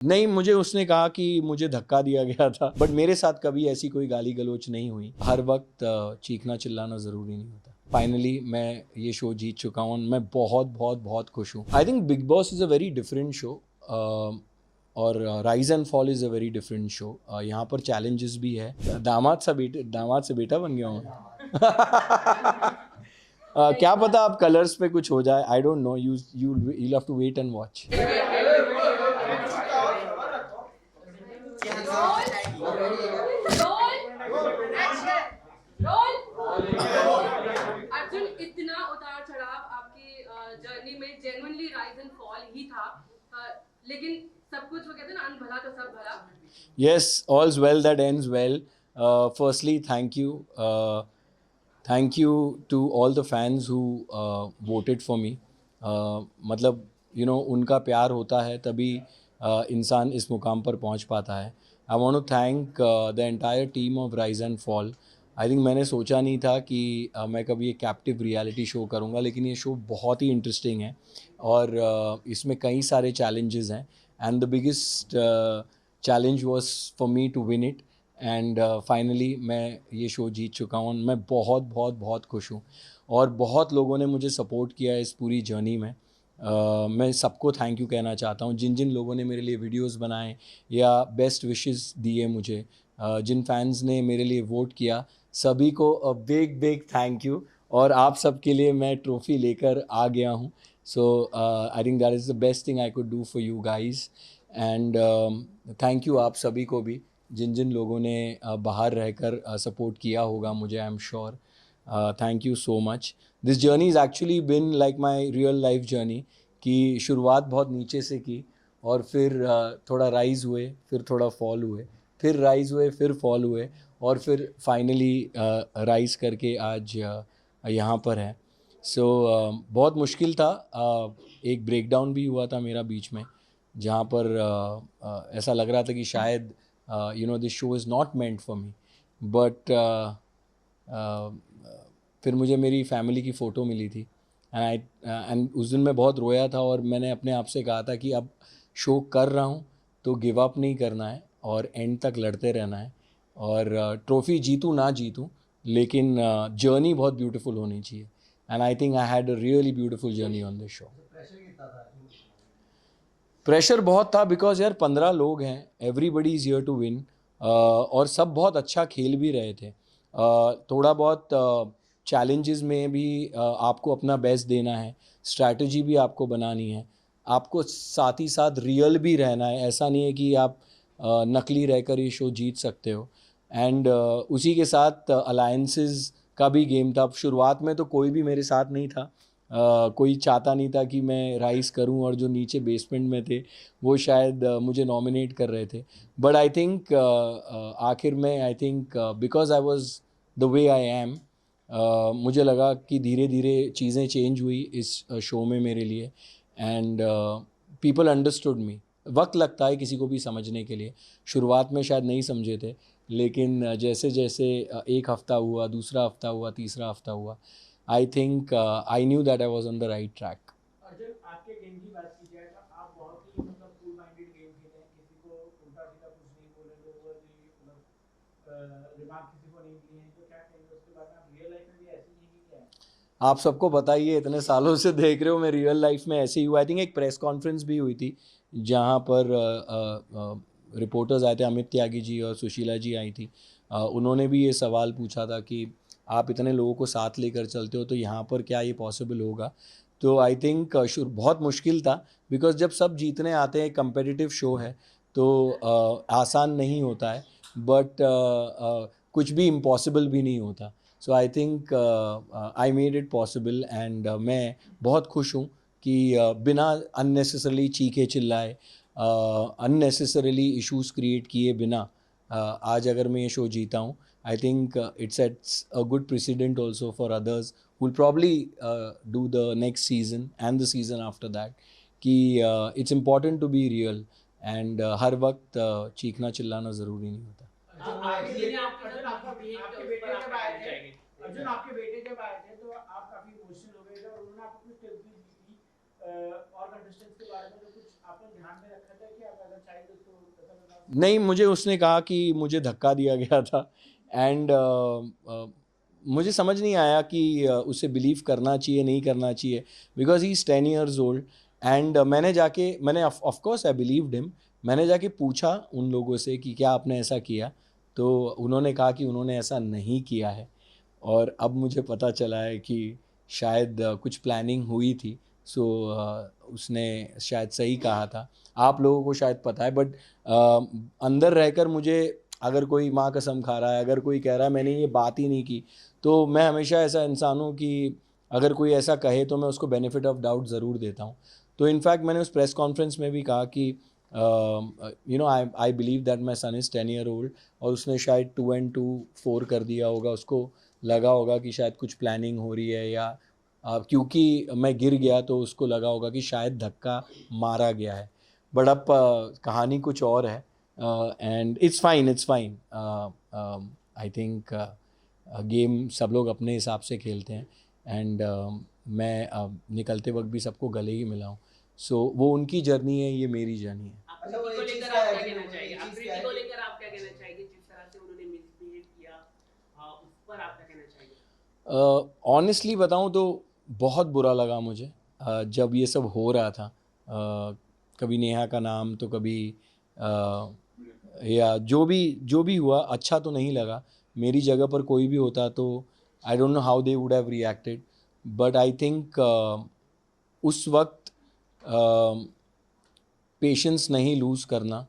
नहीं, मुझे उसने कहा कि मुझे धक्का दिया गया था, बट मेरे साथ कभी ऐसी कोई गाली गलौच नहीं हुई। हर वक्त चीखना चिल्लाना ज़रूरी नहीं होता। फाइनली मैं ये शो जीत चुका हूँ, मैं बहुत बहुत बहुत खुश हूँ। I think Big Boss is a very different show और rise and fall is a very different show. यहाँ पर चैलेंजेस भी है। दामाद से बेटा बन गया हूँ। क्या पता आप कलर्स पे कुछ हो जाए, I don't know, you have to wait and watch. Arjun, इतना उतार चढ़ाव आपकी जर्नी में जेन्युइनली राइज एंड फॉल ही था, लेकिन सब कुछ वो कहते हैं ना, अन भला तो सब भला। Yes, all's well that ends well. Firstly, thank you to all the fans who voted for me. मतलब उनका प्यार होता है तभी इंसान इस मुकाम पर पहुंच पाता है। I want to thank the entire team of rise and fall. I think मैंने सोचा नहीं था कि मैं कभी एक कैप्टिव रियलिटी शो करूंगा, लेकिन ये शो बहुत ही इंटरेस्टिंग है और इसमें कई सारे चैलेंजेस हैं and the biggest challenge was for me to win it and finally मैं ये शो जीत चुका हूँ। मैं बहुत बहुत बहुत खुश हूँ और बहुत लोगों ने मुझे सपोर्ट किया है इस पूरी जर्नी में। मैं सबको थैंक यू कहना चाहता हूँ, जिन जिन लोगों ने मेरे लिए वीडियोस बनाए या बेस्ट विशेस दिए मुझे, जिन फैंस ने मेरे लिए वोट किया, सभी को a big big thank you. और आप सबके लिए मैं ट्रॉफ़ी लेकर आ गया हूँ। So I think that is the best thing I could do for you guys and thank you आप सभी को भी, जिन जिन लोगों ने बाहर रहकर सपोर्ट किया होगा मुझे, आई am sure. Thank you so much. This journey is actually been like my real life journey, कि शुरुआत बहुत नीचे से की और फिर थोड़ा राइज़ हुए, फिर थोड़ा फॉल हुए, फिर राइज़ हुए, फिर फॉल हुए और फिर फाइनली राइज़ करके आज यहाँ पर है। सो बहुत मुश्किल था। एक ब्रेकडाउन भी हुआ था मेरा बीच में, जहाँ पर ऐसा लग रहा था कि शायद this show is not meant for me, but फिर मुझे मेरी फैमिली की फ़ोटो मिली थी एंड उस दिन मैं बहुत रोया था और मैंने अपने आप से कहा था कि अब शो कर रहा हूँ तो गिव अप नहीं करना है और एंड तक लड़ते रहना है और ट्रॉफ़ी जीतूँ ना जीतूँ, लेकिन जर्नी बहुत ब्यूटीफुल होनी चाहिए and I think I had a really beautiful journey on this show. Pressure बहुत था बिकॉज यार 15 लोग हैं, everybody is here to win और सब बहुत अच्छा खेल भी रहे थे। थोड़ा बहुत चैलेंजेस में भी आपको अपना बेस्ट देना है, स्ट्रैटेजी भी आपको बनानी है, आपको साथ ही साथ रियल भी रहना है। ऐसा नहीं है कि आप नकली रहकर ये शो जीत सकते हो एंड उसी के साथ अलायंसेस का भी गेम था। शुरुआत में तो कोई भी मेरे साथ नहीं था, कोई चाहता नहीं था कि मैं राइज़ करूं और जो नीचे बेसमेंट में थे वो शायद मुझे नॉमिनेट कर रहे थे। बट आई थिंक आखिर में I think because I was the way I am, मुझे लगा कि धीरे धीरे चीज़ें चेंज हुई इस शो में मेरे लिए एंड पीपल अंडरस्टूड मी। वक्त लगता है किसी को भी समझने के लिए, शुरुआत में शायद नहीं समझे थे, लेकिन जैसे जैसे एक हफ़्ता हुआ, दूसरा हफ़्ता हुआ, तीसरा हफ़्ता हुआ, I think I knew that I was on the right track. Arjun, आपके गेम की बात की जाए तो आप बहुत ही कूल माइंडेड गेम खेले हैं, किसी को उल्टा सीधा कुछ नहीं बोले, लोगों की रिमार्क किसी को नहीं दिए हैं, तो क्या कहेंगे उसके बारे में? आप रियल लाइफ में भी ऐसे ही नहीं किया है? आप सबको पता ही है, इतने सालों से देख रहे हो, मैं रियल लाइफ में ऐसे ही हुआ। आई थिंक एक प्रेस कॉन्फ्रेंस भी हुई थी जहाँ पर रिपोर्टर्स आए थे, अमित त्यागी जी और सुशीला जी आई थी। उन्होंने भी ये सवाल पूछा था कि आप इतने लोगों को साथ लेकर चलते हो तो यहाँ पर क्या ये पॉसिबल होगा। तो आई थिंक बहुत मुश्किल था बिकॉज जब सब जीतने आते हैं, कंपेटिटिव शो है तो आसान नहीं होता है, बट कुछ भी इम्पॉसिबल भी नहीं होता। So I think I made it possible and मैं बहुत खुश हूँ कि बिना अननेसेसरली चीखे चिल्लाए, अननेसेसरली इश्यूज क्रिएट किए बिना आज अगर मैं ये शो जीता हूँ, I think it sets a good president also for others will probably do the next season and the season after that, कि it's important to be real and हर वक्त चीखना चिल्लाना ज़रूरी नहीं होता। अर्जुन, आपके बेटे जब आए थे तो आप काफी इमोशनल हो गए थे और उन्होंने आपको कुछ टिप्स भी दी थी और कंटेस्टेंट्स के बारे में, तो कुछ आपने ध्यान में रखा था कि आप अगर चाइल्ड नहीं, मुझे उसने कहा कि मुझे धक्का दिया गया था एंड मुझे समझ नहीं आया कि उसे बिलीव करना चाहिए नहीं करना चाहिए because he is 10 years old and मैंने of course I believed him. मैंने जाके पूछा उन लोगों से कि क्या आपने ऐसा किया, तो उन्होंने कहा कि उन्होंने ऐसा नहीं किया है। और अब मुझे पता चला है कि शायद कुछ प्लानिंग हुई थी। सो उसने शायद सही कहा था। आप लोगों को शायद पता है बट अंदर रहकर मुझे, अगर कोई माँ कसम खा रहा है, अगर कोई कह रहा है मैंने ये बात ही नहीं की, तो मैं हमेशा ऐसा इंसान हूँ कि अगर कोई ऐसा कहे तो मैं उसको बेनिफिट ऑफ डाउट ज़रूर देता हूँ। तो इनफैक्ट मैंने उस प्रेस कॉन्फ्रेंस में भी कहा कि I believe that my son is 10 year old. और उसने शायद 2 and 2 4 कर दिया होगा, उसको लगा होगा कि शायद कुछ प्लानिंग हो रही है या क्योंकि मैं गिर गया तो उसको लगा होगा कि शायद धक्का मारा गया है। बट अब कहानी कुछ और है and it's fine. I think game सब लोग अपने हिसाब से खेलते हैं एंड मैं निकलते वक्त भी सबको गले ही मिला हूँ। सो वो उनकी जर्नी है, ये मेरी जर्नी है। अच्छा, वो एक चीज क्या है कि आकृति को लेकर आप क्या कहना चाहेंगे, जिस तरह से उन्होंने मिसबिहेव किया, उस पर आप क्या कहना चाहेंगे? ऑनेस्टली बताऊं तो बहुत बुरा लगा मुझे जब ये सब हो रहा था। कभी नेहा का नाम तो कभी या जो भी हुआ अच्छा तो नहीं लगा। मेरी जगह पर कोई भी होता तो आई don't know how they would have reacted. But I think उस वक्त पेशेंस नहीं लूज़ करना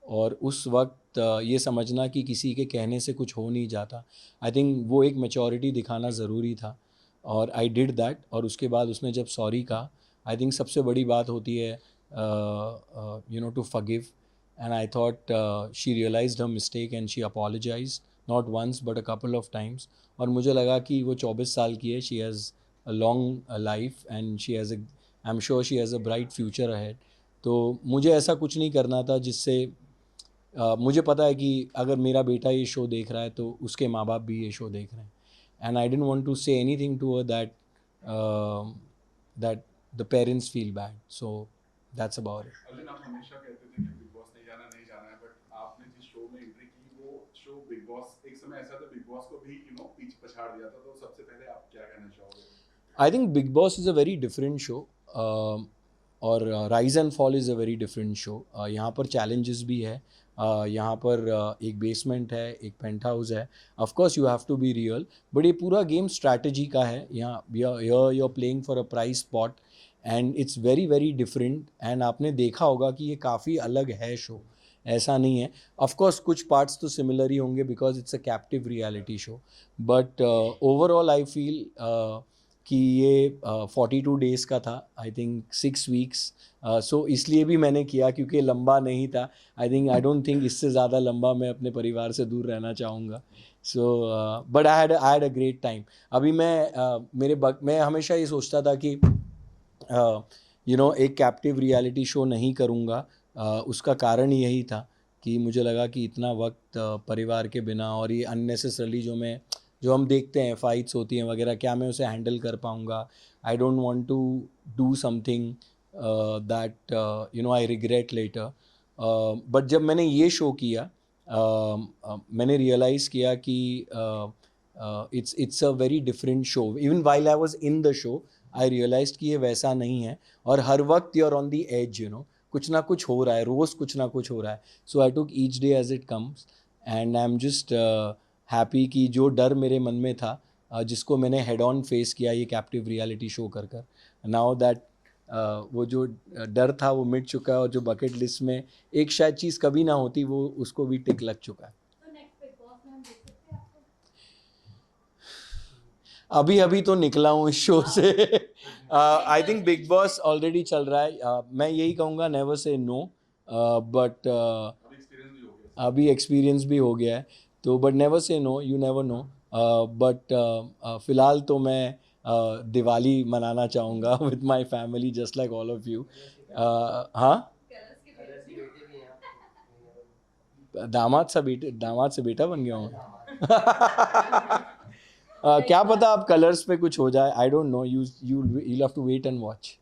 और उस वक्त ये समझना कि किसी के कहने से कुछ हो नहीं जाता, आई थिंक वो एक मैच्योरिटी दिखाना ज़रूरी था और आई डिड दैट। और उसके बाद उसने जब सॉरी कहा, आई थिंक सबसे बड़ी बात होती है to forgive. And I thought she realised her mistake and she apologised not once but a couple of times. और मुझे लगा कि वो 24 साल की है, she has a long life and she has I am sure she has a bright future ahead. तो मुझे ऐसा कुछ नहीं करना था जिससे मुझे पता है कि अगर मेरा बेटा ये शो देख रहा है तो उसके माँ बाप भी ये शो देख रहे हैं and I don't want to say anything to that that the parents feel bad. So that's about it. Arjun, आप हमेशा कहते थे कि बिग बॉस नहीं जाना है, बट आपने जिस शो में एंट्री की वो शो बिग बॉस, एक समय ऐसा था बिग बॉस को भी पीछे पछाड़ दिया था, तो सबसे पहले आप क्या कहना चाहोगे? I think Big Boss is a very different show और rise and fall is a very different show. यहाँ पर चैलेंजेस भी है, यहाँ पर एक बेसमेंट है, एक पेंट हाउस है। Of course you have to be real, but ये पूरा गेम स्ट्रैटेजी का है। यहाँ you are playing for a prize spot and it's very very different. And आपने देखा होगा कि ये काफ़ी अलग है शो, ऐसा नहीं है। ऑफ कोर्स कुछ पार्ट्स तो सिमिलर ही होंगे because it's a captive reality show, but overall I feel कि ये 42 डेज़ का था, आई थिंक 6 वीक्स। सो इसलिए भी मैंने किया क्योंकि लंबा नहीं था। आई डोंट थिंक इससे ज़्यादा लंबा मैं अपने परिवार से दूर रहना चाहूँगा। So but I had a great time. अभी मैं हमेशा ये सोचता था कि एक कैप्टिव रियलिटी शो नहीं करूँगा। उसका कारण यही था कि मुझे लगा कि इतना वक्त परिवार के बिना और ये अननेसेसरली जो हम देखते हैं फाइट्स होती हैं वगैरह, क्या मैं उसे हैंडल कर पाऊँगा। I don't want to do something that I regret later. But जब मैंने ये शो किया मैंने रियलाइज़ किया कि it's a very different show. Even while I was in the show I realise कि ये वैसा नहीं है और हर वक्त you are on the edge, कुछ ना कुछ हो रहा है, रोज़ कुछ ना कुछ हो रहा है। So I took each day as it comes and I am just happy कि जो डर मेरे मन में था जिसको मैंने हेड ऑन फेस किया ये कैप्टिव रियलिटी शो कर नाउ दैट वो जो डर था वो मिट चुका है और जो बकेट लिस्ट में एक शायद चीज़ कभी ना होती वो उसको भी टिक लग चुका है। तो नेक्स्ट बिग बॉस में हम देख सकते हैं आपको? अभी अभी तो निकला हूँ इस शो से। आई थिंक बिग बॉस ऑलरेडी चल रहा है। मैं यही कहूँगा नेवर से नो, बट अभी एक्सपीरियंस भी हो गया है तो but never say no, you never know. But फ़िलहाल तो मैं दिवाली मनाना चाहूँगा with my family just like all of you. हाँ, कलर्स के कलर्स के बेटे भी हैं आप। दामाद से बेटा बन गया हूँ। क्या पता आप कलर्स पे कुछ हो जाए, I don't know. You have to wait and watch.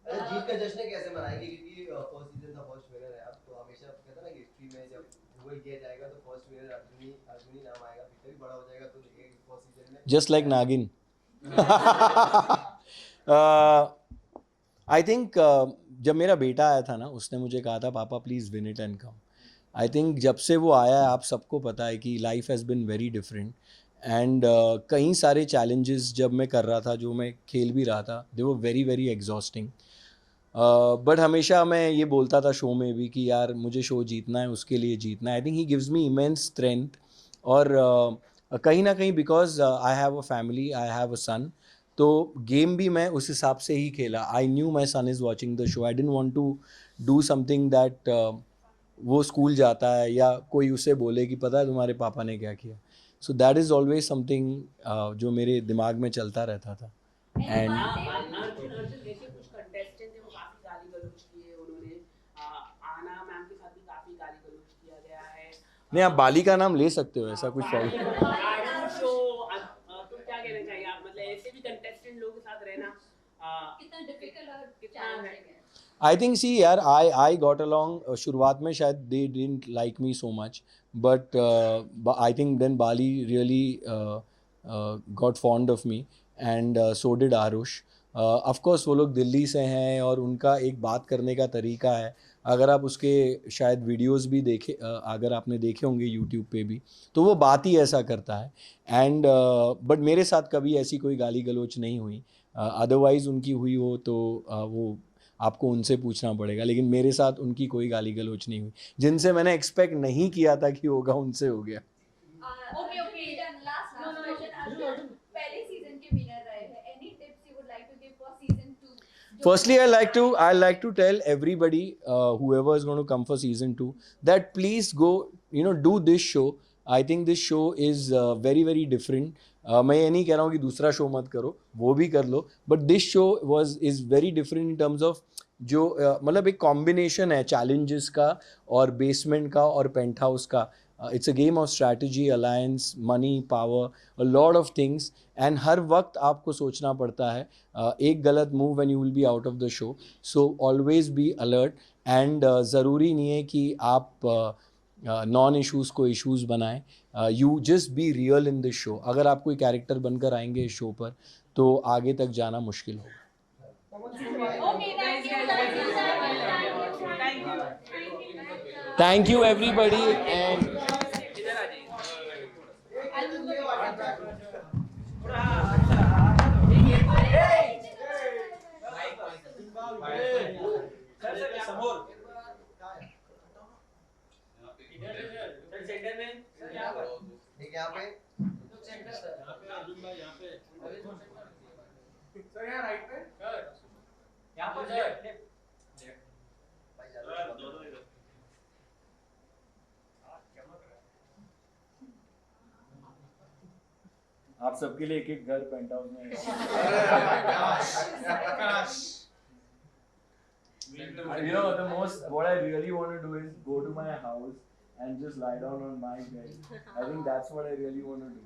अच्छा, जीत का जश्न कैसे मनाएंगे, क्योंकि फर्स्ट सीजन का फर्स्ट विनर है आप, तो हमेशा कहते हैं ना कि एक्सट्रीम में जब वो किया जाएगा तो फर्स्ट विनर अर्जुनी नाम आएगा, फिर कभी बड़ा हो जाएगा तो एक फर्स्ट सीजन में just like Nagin. I think जब मेरा बेटा आया था ना, उसने मुझे कहा था पापा please win it and come. I think जब से वो आया है, आप सबको पता है कि life has been very different and कई सारे चैलेंजेस जब मैं कर रहा था, जो मैं खेल भी रहा था, दे वो वेरी वेरी एग्जॉस्टिंग. बट हमेशा मैं ये बोलता था शो में भी कि यार मुझे शो जीतना है, उसके लिए जीतना है. I think he gives me immense strength. और कहीं ना कहीं because I have a family, I have a son, तो गेम भी मैं उस हिसाब से ही खेला. I knew my son is watching the show. I didn't want to do something that वो स्कूल जाता है या कोई उसे बोले कि पता है तुम्हारे पापा ने क्या किया. So that is always something जो मेरे दिमाग में चलता रहता था. एंड अर्जुन ऐसे कुछ कंटेस्टेंट थे वो काफी गाली गलौज किए उन्होंने. आना मैम के साथ भी काफी गाली गलौज किया गया है. नहीं, आप बाली का नाम ले सकते हो, ऐसा कुछ प्रॉब्लम. शो तुम क्या कहना चाहिए आप, मतलब ऐसे भी कंटेस्टेंट लोगों के साथ रहना कितना डिफिकल्ट और कितना चैलेंजिंग है. आई थिंक सी यार, आई गॉट अलॉन्ग. शुरुआत में शायद they didn't like me so much, but I think then Bali really got fond of me and so did Aarush. Of course वो लोग दिल्ली से हैं और उनका एक बात करने का तरीका है. अगर आप उसके शायद वीडियोस भी देखे, अगर आपने देखे होंगे यूट्यूब पे भी, तो वो बात ही ऐसा करता है. एंड बट मेरे साथ कभी ऐसी कोई गाली गलौच नहीं हुई. अदरवाइज़ उनकी हुई हो तो वो आपको उनसे पूछना पड़ेगा, लेकिन मेरे साथ उनकी कोई गाली गलौच नहीं हुई. जिनसे मैंने एक्सपेक्ट नहीं किया था कि होगा, उनसे हो गया. Okay, last question. अर्जुन पहले सीजन के विनर रहे हैं. Any tips you would like to give for season 2? Firstly, I like to tell everybody, whoever is going to come for season 2, that please go, do this show. I think this show is very very different. मैं ये नहीं कह रहा हूँ कि दूसरा show मत करो, वो भी कर लो, but this show is very different in terms of जो मतलब एक कॉम्बिनेशन है चैलेंजेस का और बेसमेंट का और पेंट हाउस का. It's a game of strategy, alliance, money, power, a lot of things. And हर वक्त आपको सोचना पड़ता है. एक गलत move and you will be out of the show. So always be alert. And ज़रूरी नहीं है कि आप नॉन इश्यूज़ को इश्यूज़ बनाएं. You just be real in this show. अगर आप कोई कैरेक्टर बनकर आएंगे इस शो पर, तो आगे तक जाना मुश्किल होगा. Okay, thank you. Thank you everybody. And इधर आ जाइए. सेंटर में ठीक है यहाँ पे सर यहाँ राइट पे यहाँ पर भाई ज़्यादा आप सबके लिए एक एक घर पेंट हाउस में. The most what I really want to do is go to my house and just lie down on my bed. I think that's what I really want to do.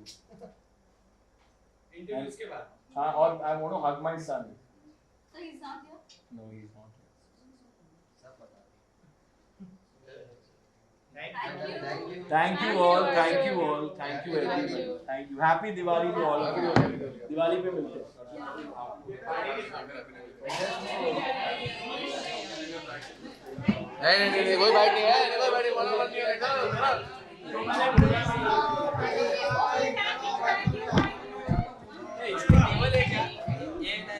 Interviews के बाद. हाँ, और I want to hug my son. So he's not here. No, he's not. Thank you. Thank you all. Thank you all. Thank you everybody. Thank you. Happy Diwali to all of you. Diwali पे मिलते हैं. नहीं कोई बात नहीं है, कोई बात नहीं, बोलो नहीं है.